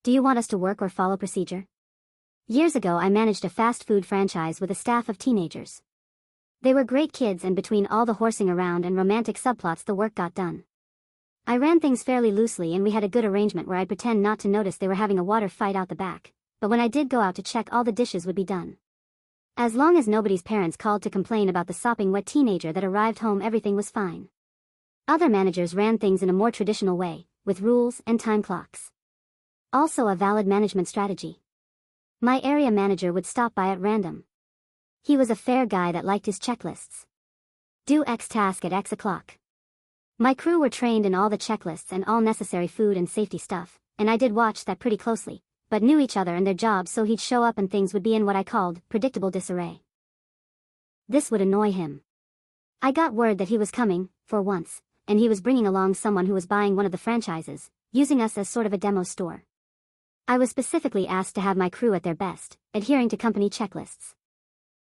Do you want us to work or follow procedure? Years ago I managed a fast food franchise with a staff of teenagers. They were great kids, and between all the horsing around and romantic subplots the work got done. I ran things fairly loosely, and we had a good arrangement where I'd pretend not to notice they were having a water fight out the back, but when I did go out to check, all the dishes would be done. As long as nobody's parents called to complain about the sopping wet teenager that arrived home, everything was fine. Other managers ran things in a more traditional way, with rules and time clocks. Also a valid management strategy. My area manager would stop by at random. He was a fair guy that liked his checklists. Do X task at X o'clock. My crew were trained in all the checklists and all necessary food and safety stuff, and I did watch that pretty closely, but knew each other and their jobs, so he'd show up and things would be in what I called predictable disarray. This would annoy him. I got word that he was coming, for once, and he was bringing along someone who was buying one of the franchises, using us as sort of a demo store. I was specifically asked to have my crew at their best, adhering to company checklists.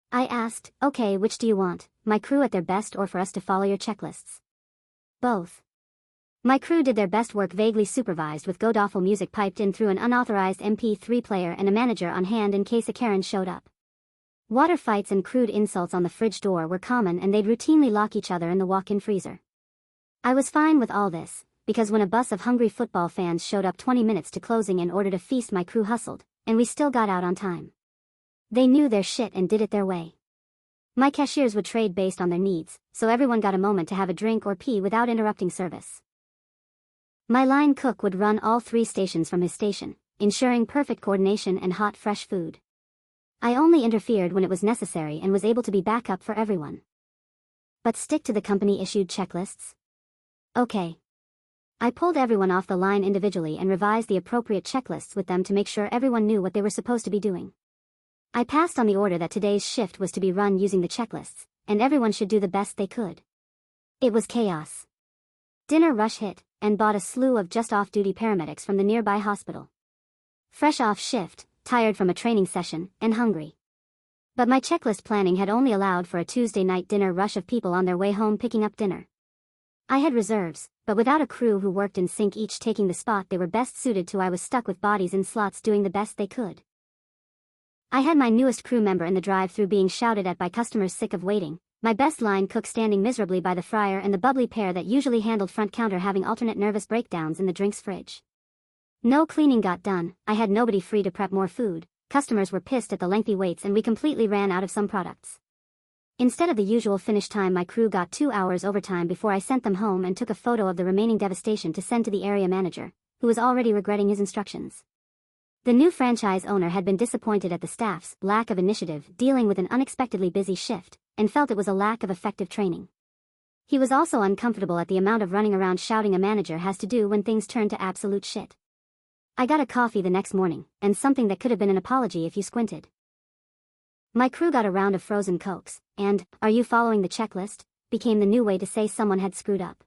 I asked, okay, which do you want, my crew at their best or for us to follow your checklists? Both. My crew did their best work, vaguely supervised, with god-awful music piped in through an unauthorized MP3 player and a manager on hand in case a Karen showed up. Water fights and crude insults on the fridge door were common, and they'd routinely lock each other in the walk-in freezer. I was fine with all this, because when a bus of hungry football fans showed up 20 minutes to closing in order to feast, my crew hustled, and we still got out on time. They knew their shit and did it their way. My cashiers would trade based on their needs, so everyone got a moment to have a drink or pee without interrupting service. My line cook would run all 3 stations from his station, ensuring perfect coordination and hot, fresh food. I only interfered when it was necessary and was able to be backup for everyone. But stick to the company-issued checklists? Okay. I pulled everyone off the line individually and revised the appropriate checklists with them to make sure everyone knew what they were supposed to be doing. I passed on the order that today's shift was to be run using the checklists, and everyone should do the best they could. It was chaos. Dinner rush hit, and bought a slew of just off-duty paramedics from the nearby hospital. Fresh off shift, tired from a training session, and hungry. But my checklist planning had only allowed for a Tuesday night dinner rush of people on their way home picking up dinner. I had reserves, but without a crew who worked in sync, each taking the spot they were best suited to, I was stuck with bodies in slots doing the best they could. I had my newest crew member in the drive-thru being shouted at by customers sick of waiting, my best line cook standing miserably by the fryer, and the bubbly pair that usually handled front counter having alternate nervous breakdowns in the drinks fridge. No cleaning got done, I had nobody free to prep more food, customers were pissed at the lengthy waits, and we completely ran out of some products. Instead of the usual finish time, my crew got 2 hours overtime before I sent them home and took a photo of the remaining devastation to send to the area manager, who was already regretting his instructions. The new franchise owner had been disappointed at the staff's lack of initiative dealing with an unexpectedly busy shift, and felt it was a lack of effective training. He was also uncomfortable at the amount of running around shouting a manager has to do when things turn to absolute shit. I got a coffee the next morning, and something that could have been an apology if you squinted. My crew got a round of frozen Cokes, and, "Are you following the checklist?" became the new way to say someone had screwed up.